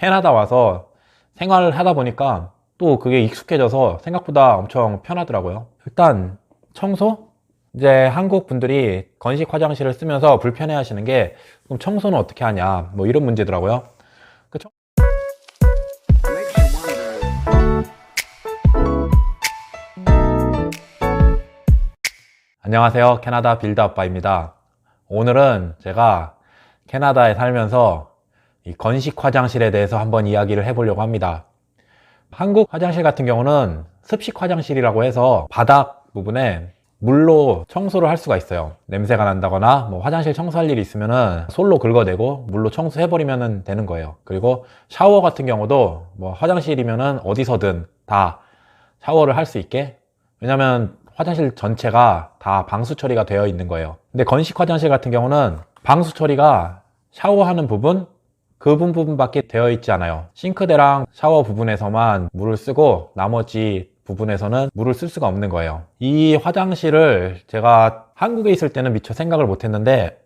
캐나다 와서 생활을 하다 보니까 또 그게 익숙해져서 생각보다 엄청 편하더라고요. 일단 청소? 이제 한국 분들이 건식 화장실을 쓰면서 불편해 하시는 게, 그럼 청소는 어떻게 하냐, 뭐 이런 문제더라고요. 그 청- 안녕하세요, 캐나다 빌드 아빠입니다. 오늘은 제가 캐나다에 살면서 이 건식 화장실에 대해서 한번 이야기를 해보려고 합니다. 한국 화장실 같은 경우는 습식 화장실이라고 해서 바닥 부분에 물로 청소를 할 수가 있어요. 냄새가 난다거나 뭐 화장실 청소할 일이 있으면은 솔로 긁어내고 물로 청소해버리면 되는 거예요. 그리고 샤워 같은 경우도 뭐 화장실이면은 어디서든 다 샤워를 할 수 있게, 왜냐면 화장실 전체가 다 방수 처리가 되어 있는 거예요. 근데 건식 화장실 같은 경우는 방수 처리가 샤워하는 부분, 그 부분밖에 되어 있지 않아요. 싱크대랑 샤워 부분에서만 물을 쓰고 나머지 부분에서는 물을 쓸 수가 없는 거예요. 이 화장실을 제가 한국에 있을 때는 미처 생각을 못 했는데,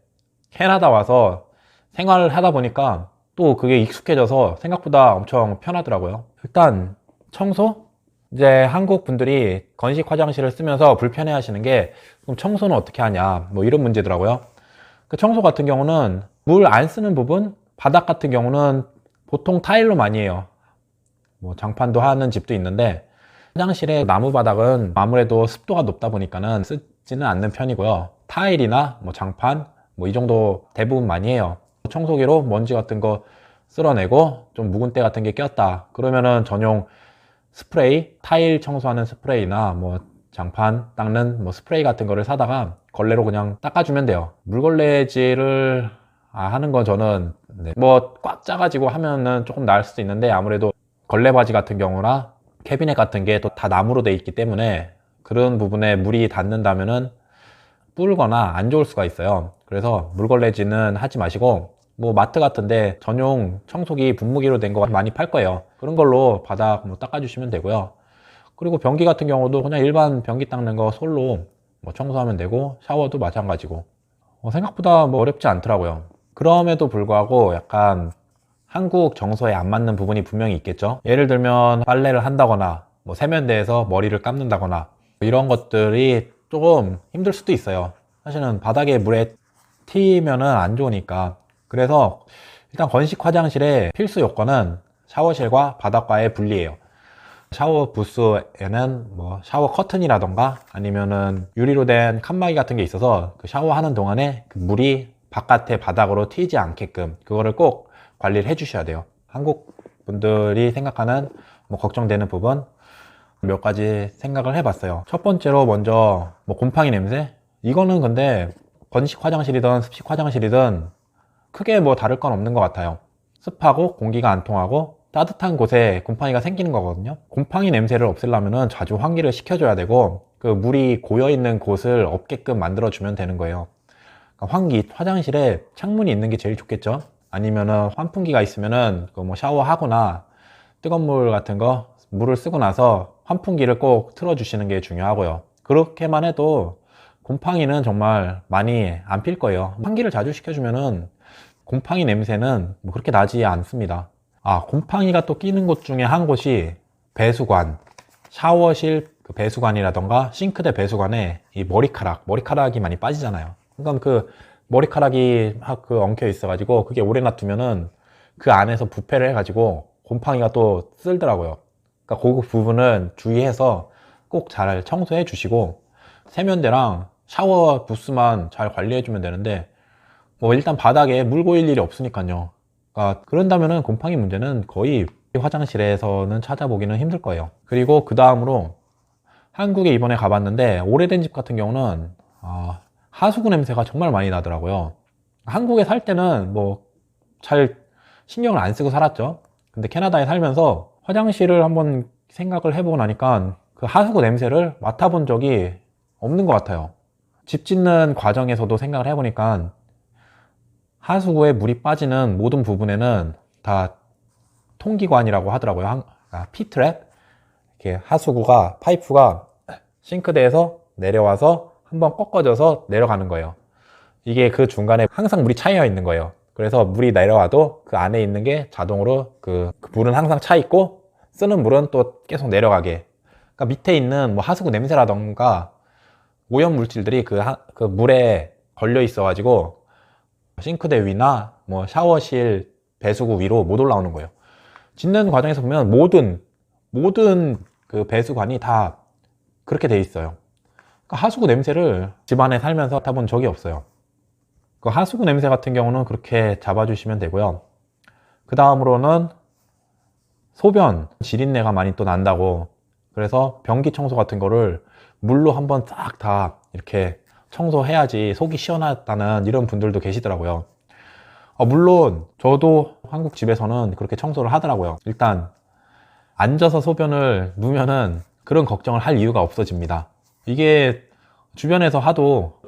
캐나다 와서 생활을 하다 보니까 또 그게 익숙해져서 생각보다 엄청 편하더라고요. 일단 청소? 이제 한국 분들이 건식 화장실을 쓰면서 불편해 하시는 게, 그럼 청소는 어떻게 하냐, 뭐 이런 문제더라고요. 그 청소 같은 경우는 물 안 쓰는 부분, 바닥 같은 경우는 보통 타일로 많이 해요. 뭐 장판도 하는 집도 있는데, 화장실의 나무 바닥은 아무래도 습도가 높다 보니까는 쓰지는 않는 편이고요. 타일이나 뭐 장판, 뭐 이 정도 대부분 많이 해요. 청소기로 먼지 같은 거 쓸어내고 좀 묵은 때 같은 게 꼈다 그러면은 전용 스프레이, 타일 청소하는 스프레이나 뭐 장판 닦는 뭐 스프레이 같은 거를 사다가 걸레로 그냥 닦아주면 돼요. 물걸레질을 하는 건 저는 뭐 꽉 짜가지고 하면은 조금 나을 수도 있는데, 아무래도 걸레바지 같은 경우나 캐비넷 같은 게 또 다 나무로 돼 있기 때문에 그런 부분에 물이 닿는다면은 불거나 안 좋을 수가 있어요. 그래서 물걸레질은 하지 마시고, 뭐 마트 같은데 전용 청소기 분무기로 된 거 많이 팔 거예요. 그런 걸로 바닥 뭐 닦아주시면 되고요. 그리고 변기 같은 경우도 그냥 일반 변기 닦는 거 솔로 뭐 청소하면 되고, 샤워도 마찬가지고 생각보다 뭐 어렵지 않더라고요. 그럼에도 불구하고 약간 한국 정서에 안 맞는 부분이 분명히 있겠죠. 예를 들면 빨래를 한다거나 뭐 세면대에서 머리를 감는다거나 이런 것들이 조금 힘들 수도 있어요. 사실은 바닥에 물에 튀면은 안 좋으니까. 그래서 일단 건식 화장실의 필수 요건은 샤워실과 바닥과의 분리예요. 샤워 부스에는 뭐 샤워 커튼이라던가 아니면은 유리로 된 칸막이 같은 게 있어서 그 샤워하는 동안에 그 물이 바깥에 바닥으로 튀지 않게끔 그거를 꼭 관리를 해 주셔야 돼요. 한국 분들이 생각하는 뭐 걱정되는 부분 몇 가지 생각을 해봤어요. 첫 번째로 먼저 뭐 곰팡이 냄새? 이거는 근데 건식 화장실이든 습식 화장실이든 크게 뭐 다를 건 없는 것 같아요. 습하고 공기가 안 통하고 따뜻한 곳에 곰팡이가 생기는 거거든요. 곰팡이 냄새를 없애려면 자주 환기를 시켜줘야 되고, 그 물이 고여있는 곳을 없게끔 만들어주면 되는 거예요. 그러니까 환기, 화장실에 창문이 있는 게 제일 좋겠죠. 아니면은 환풍기가 있으면은 그 뭐 샤워하거나 뜨거운 물 같은 거 물을 쓰고 나서 환풍기를 꼭 틀어주시는 게 중요하고요. 그렇게만 해도 곰팡이는 정말 많이 안 필 거예요. 환기를 자주 시켜주면은 곰팡이 냄새는 뭐 그렇게 나지 않습니다. 곰팡이가 또 끼는 곳 중에 한 곳이 배수관, 샤워실 그 배수관이라던가 싱크대 배수관에 이 머리카락이 많이 빠지잖아요. 그러니까 그 머리카락이 그 엉켜 있어가지고 그게 오래 놔두면은 그 안에서 부패를 해가지고 곰팡이가 또 쓸더라고요. 그러니까 그 부분은 주의해서 꼭 잘 청소해 주시고, 세면대랑 샤워 부스만 잘 관리해 주면 되는데, 뭐 일단 바닥에 물 고일 일이 없으니까요. 그러니까 그런다면은 곰팡이 문제는 거의 화장실에서는 찾아보기는 힘들 거예요. 그리고 그 다음으로 한국에 이번에 가봤는데, 오래된 집 같은 경우는 하수구 냄새가 정말 많이 나더라고요. 한국에 살 때는 뭐 잘 신경을 안 쓰고 살았죠. 근데 캐나다에 살면서 화장실을 한번 생각을 해보고 나니까 그 하수구 냄새를 맡아본 적이 없는 것 같아요. 집 짓는 과정에서도 생각을 해보니까 하수구에 물이 빠지는 모든 부분에는 다 통기관이라고 하더라고요. P트랩, 이렇게 하수구가, 파이프가 싱크대에서 내려와서 한번 꺾어져서 내려가는 거예요. 이게 그 중간에 항상 물이 차여 있는 거예요. 그래서 물이 내려와도 그 안에 있는 게 자동으로 그 물은 항상 차 있고 쓰는 물은 또 계속 내려가게. 그러니까 밑에 있는 뭐 하수구 냄새라던가 오염 물질들이 그 물에 걸려 있어 가지고 싱크대 위나 뭐 샤워실 배수구 위로 못 올라오는 거예요. 짓는 과정에서 보면 모든 그 배수관이 다 그렇게 돼 있어요. 그러니까 하수구 냄새를 집안에 살면서 타본 적이 없어요. 그 하수구 냄새 같은 경우는 그렇게 잡아주시면 되고요. 그 다음으로는 소변 지린내가 많이 또 난다고, 그래서 변기 청소 같은 거를 물로 한번 싹 다 이렇게 청소해야지 속이 시원하다는 이런 분들도 계시더라고요. 물론 저도 한국 집에서는 그렇게 청소를 하더라고요. 일단 앉아서 소변을 누면은 그런 걱정을 할 이유가 없어집니다. 이게 주변에서 하도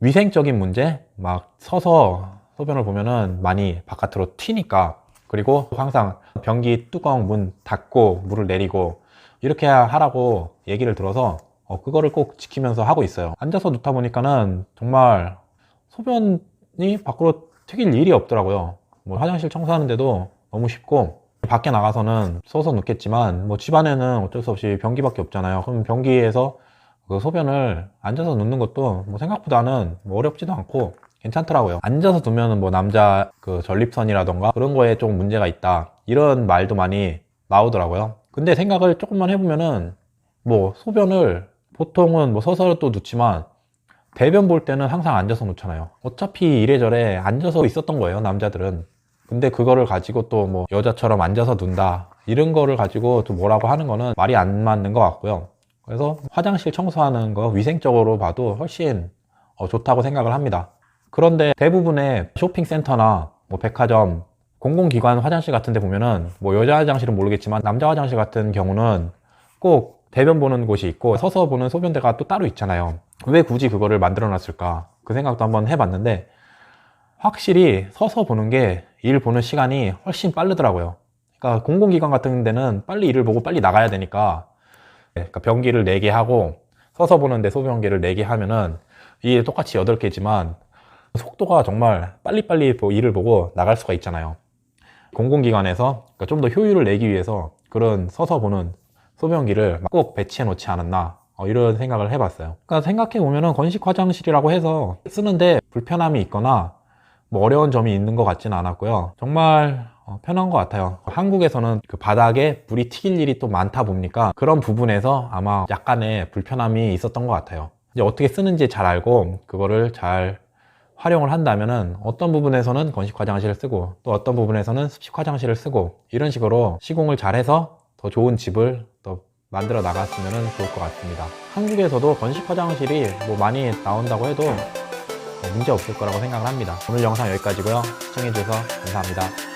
위생적인 문제, 막 서서 소변을 보면은 많이 바깥으로 튀니까, 그리고 항상 변기 뚜껑 문 닫고 물을 내리고 이렇게 하라고 얘기를 들어서 그거를 꼭 지키면서 하고 있어요. 앉아서 놓다 보니까는 정말 소변이 밖으로 튀길 일이 없더라고요. 뭐 화장실 청소하는데도 너무 쉽고, 밖에 나가서는 서서 놓겠지만 뭐 집안에는 어쩔 수 없이 변기밖에 없잖아요. 그럼 변기에서 그 소변을 앉아서 놓는 것도 뭐 생각보다는 뭐 어렵지도 않고 괜찮더라고요. 앉아서 두면 뭐 남자 그 전립선이라던가 그런 거에 좀 문제가 있다, 이런 말도 많이 나오더라고요. 근데 생각을 조금만 해보면은 뭐 소변을 보통은 뭐 서서 또 놓지만 대변 볼 때는 항상 앉아서 놓잖아요. 어차피 이래저래 앉아서 있었던 거예요, 남자들은. 근데 그거를 가지고 또 뭐 여자처럼 앉아서 둔다, 이런 거를 가지고 또 뭐라고 하는 거는 말이 안 맞는 것 같고요. 그래서 화장실 청소하는 거 위생적으로 봐도 훨씬 좋다고 생각을 합니다. 그런데 대부분의 쇼핑센터나 뭐 백화점, 공공기관 화장실 같은 데 보면은 뭐 여자 화장실은 모르겠지만 남자 화장실 같은 경우는 꼭 대변 보는 곳이 있고 서서 보는 소변대가 또 따로 있잖아요. 왜 굳이 그거를 만들어 놨을까, 그 생각도 한번 해봤는데 확실히 서서 보는 게 일 보는 시간이 훨씬 빠르더라고요. 그러니까 공공기관 같은 데는 빨리 일을 보고 빨리 나가야 되니까, 그러니까 변기를 4개 하고 서서 보는데 소변기를 4개 하면은 이게 똑같이 8개지만 속도가 정말 빨리빨리 일을 보고 나갈 수가 있잖아요. 공공기관에서 그러니까 좀 더 효율을 내기 위해서 그런 서서 보는 소변기를 꼭 배치해 놓지 않았나, 이런 생각을 해봤어요. 그러니까 생각해 보면은 건식 화장실이라고 해서 쓰는데 불편함이 있거나 뭐 어려운 점이 있는 것 같지는 않았고요. 정말 편한 것 같아요. 한국에서는 그 바닥에 물이 튀길 일이 또 많다 보니까 그런 부분에서 아마 약간의 불편함이 있었던 것 같아요. 이제 어떻게 쓰는지 잘 알고 그거를 잘 활용을 한다면은 어떤 부분에서는 건식 화장실을 쓰고 또 어떤 부분에서는 습식 화장실을 쓰고, 이런 식으로 시공을 잘 해서 더 좋은 집을 더 만들어 나갔으면 좋을 것 같습니다. 한국에서도 건식 화장실이 뭐 많이 나온다고 해도 문제 없을 거라고 생각을 합니다. 오늘 영상 여기까지고요. 시청해주셔서 감사합니다.